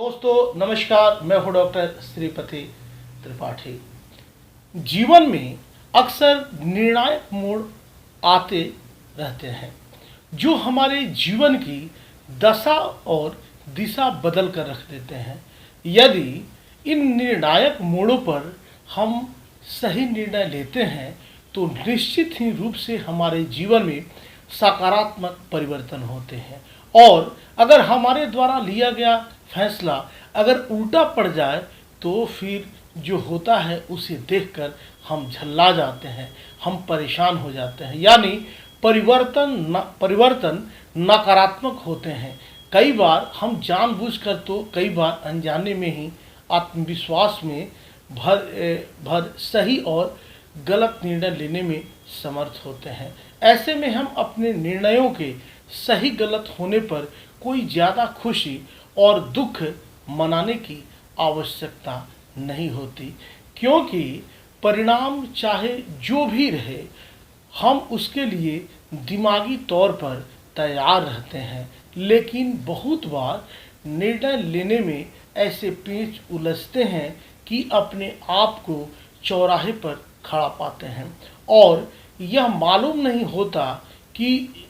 दोस्तों नमस्कार, मैं हूं डॉक्टर श्रीपति त्रिपाठी। जीवन में अक्सर निर्णायक मोड़ आते रहते हैं जो हमारे जीवन की दशा और दिशा बदल कर रख देते हैं। यदि इन निर्णायक मोड़ों पर हम सही निर्णय लेते हैं तो निश्चित ही रूप से हमारे जीवन में सकारात्मक परिवर्तन होते हैं, और अगर हमारे द्वारा लिया गया फैसला अगर उल्टा पड़ जाए तो फिर जो होता है उसे देखकर हम झल्ला जाते हैं, हम परेशान हो जाते हैं। यानी परिवर्तन नकारात्मक होते हैं। कई बार हम जानबूझकर तो कई बार अनजाने में ही आत्मविश्वास में भर सही और गलत निर्णय लेने में समर्थ होते हैं। ऐसे में हम अपने निर्णयों के सही गलत होने पर कोई ज़्यादा खुशी और दुख मनाने की आवश्यकता नहीं होती, क्योंकि परिणाम चाहे जो भी रहे हम उसके लिए दिमागी तौर पर तैयार रहते हैं। लेकिन बहुत बार निर्णय लेने में ऐसे पेच उलझते हैं कि अपने आप को चौराहे पर खड़ा पाते हैं और यह मालूम नहीं होता कि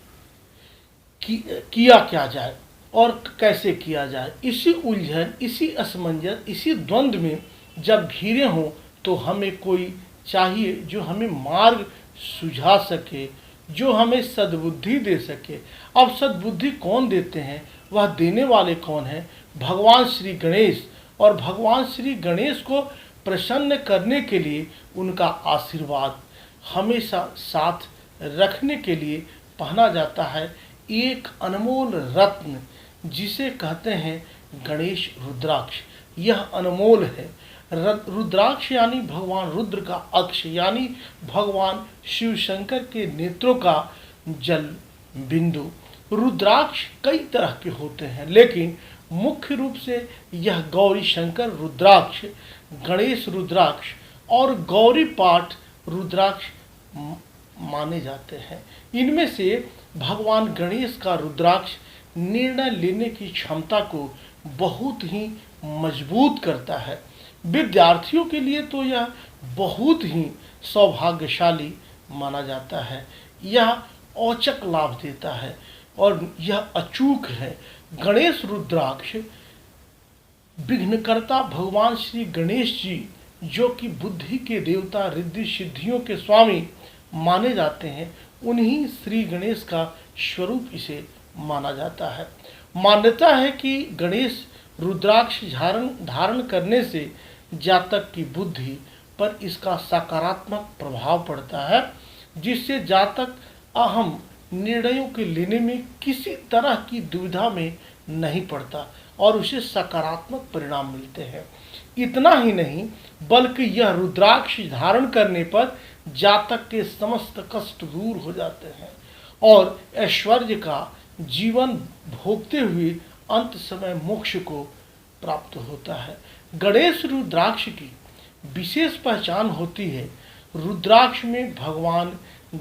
किया क्या जाए और कैसे किया जाए। इसी उलझन, इसी असमंजस, इसी द्वंद्व में जब घिरे हों तो हमें कोई चाहिए जो हमें मार्ग सुझा सके, जो हमें सद्बुद्धि दे सके। अब सद्बुद्धि कौन देते हैं, वह देने वाले कौन हैं? भगवान श्री गणेश। और भगवान श्री गणेश को प्रसन्न करने के लिए उनका आशीर्वाद हमेशा साथ रखने के लिए पहना जाता है एक अनमोल रत्न जिसे कहते हैं गणेश रुद्राक्ष। यह अनमोल है। रुद्राक्ष यानी भगवान रुद्र का अक्ष, यानी भगवान शिव शंकर के नेत्रों का जल बिंदु। रुद्राक्ष कई तरह के होते हैं, लेकिन मुख्य रूप से यह गौरी शंकर रुद्राक्ष, गणेश रुद्राक्ष और गौरी पाठ रुद्राक्ष माने जाते हैं। इनमें से भगवान गणेश का रुद्राक्ष निर्णय लेने की क्षमता को बहुत ही मजबूत करता है। विद्यार्थियों के लिए तो यह बहुत ही सौभाग्यशाली माना जाता है। यह औचक लाभ देता है और यह अचूक है। गणेश रुद्राक्ष विघ्नकर्ता भगवान श्री गणेश जी, जो कि बुद्धि के देवता, रिद्धि सिद्धियों के स्वामी माने जाते हैं, उन्हीं श्री गणेश का स्वरूप इसे माना जाता है। मान्यता है कि गणेश रुद्राक्ष धारण करने से जातक की बुद्धि पर इसका सकारात्मक प्रभाव पड़ता है, जिससे जातक अहम निर्णयों के लेने में किसी तरह की दुविधा में नहीं पड़ता और उसे सकारात्मक परिणाम मिलते हैं। इतना ही नहीं, बल्कि यह रुद्राक्ष धारण करने पर जातक के समस्त कष्ट दूर हो जाते हैं और ऐश्वर्य का जीवन भोगते हुए अंत समय मोक्ष को प्राप्त होता है। गणेश रुद्राक्ष की विशेष पहचान होती है रुद्राक्ष में भगवान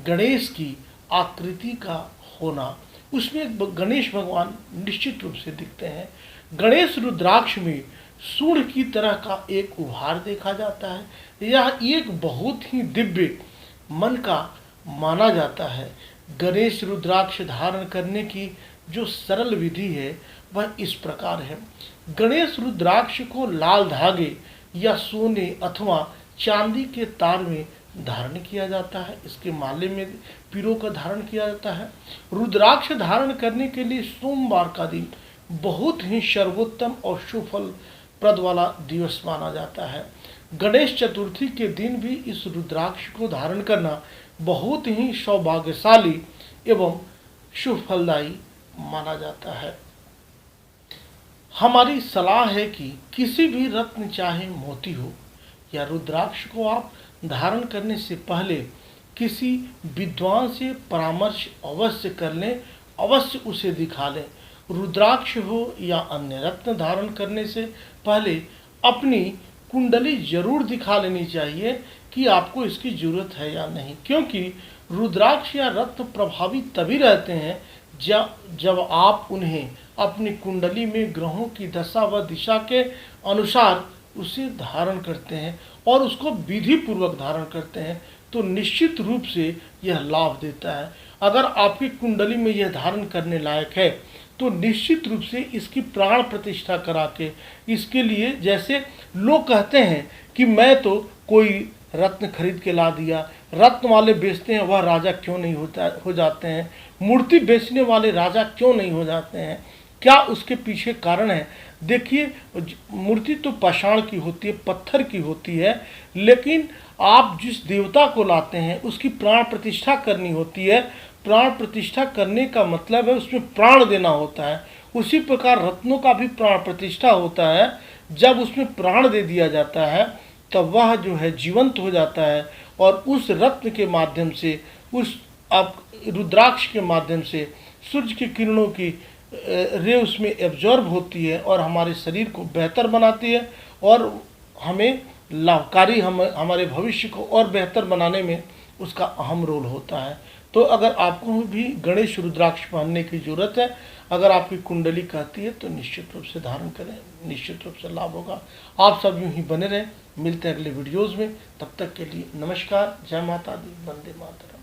गणेश की आकृति का होना। उसमें गणेश भगवान निश्चित रूप से दिखते हैं। गणेश रुद्राक्ष में सूर्य की तरह का एक उभार देखा जाता है। यह एक बहुत ही दिव्य मन का माना जाता है। गणेश रुद्राक्ष धारण करने की जो सरल विधि है वह इस प्रकार है। गणेश रुद्राक्ष को लाल धागे या सोने अथवा चांदी के तार में धारण किया जाता है। इसके माले में पीरों का धारण किया जाता है। रुद्राक्ष धारण करने के लिए सोमवार का दिन बहुत ही सर्वोत्तम और सुफल प्रद वाला दिवस माना जाता है। गणेश चतुर्थी के दिन भी इस रुद्राक्ष को धारण करना बहुत ही सौभाग्यशाली एवं शुभ फलदायी माना जाता है। हमारी सलाह है कि किसी भी रत्न, चाहे मोती हो या रुद्राक्ष को आप धारण करने से पहले किसी विद्वान से परामर्श अवश्य कर लें, अवश्य उसे दिखा लें। रुद्राक्ष हो या अन्य रत्न धारण करने से पहले अपनी कुंडली जरूर दिखा लेनी चाहिए कि आपको इसकी जरूरत है या नहीं, क्योंकि रुद्राक्ष या रत्न प्रभावी तभी रहते हैं जब आप उन्हें अपनी कुंडली में ग्रहों की दशा व दिशा के अनुसार उसे धारण करते हैं और उसको विधि पूर्वक धारण करते हैं तो निश्चित रूप से यह लाभ देता है। अगर आपकी कुंडली में यह धारण करने लायक है तो निश्चित रूप से इसकी प्राण प्रतिष्ठा करा के इसके लिए, जैसे लोग कहते हैं कि मैं तो कोई रत्न खरीद के ला दिया, रत्न वाले बेचते हैं वह राजा क्यों नहीं हो जाते हैं, मूर्ति बेचने वाले राजा क्यों नहीं हो जाते हैं, क्या उसके पीछे कारण है? देखिए, मूर्ति तो पाषाण की होती है, पत्थर की होती है, लेकिन आप जिस देवता को लाते हैं उसकी प्राण प्रतिष्ठा करनी होती है। प्राण प्रतिष्ठा करने का मतलब है उसमें प्राण देना होता है। उसी प्रकार रत्नों का भी प्राण प्रतिष्ठा होता है। जब उसमें प्राण दे दिया जाता है तब वह जो है जीवंत हो जाता है और उस रत्न के माध्यम से, उस रुद्राक्ष के माध्यम से सूर्य की किरणों की रे उसमें एब्जॉर्ब होती है और हमारे शरीर को बेहतर बनाती है और हमें लाभकारी, हमारे भविष्य को और बेहतर बनाने में उसका अहम रोल होता है। तो अगर आपको भी गणेश रुद्राक्ष पहनने की ज़रूरत है, अगर आपकी कुंडली कहती है तो निश्चित रूप से धारण करें, निश्चित रूप से लाभ होगा। आप सब यूँ ही बने रहें, मिलते हैं अगले वीडियोज़ में। तब तक के लिए नमस्कार, जय माता दी, वंदे मातरम।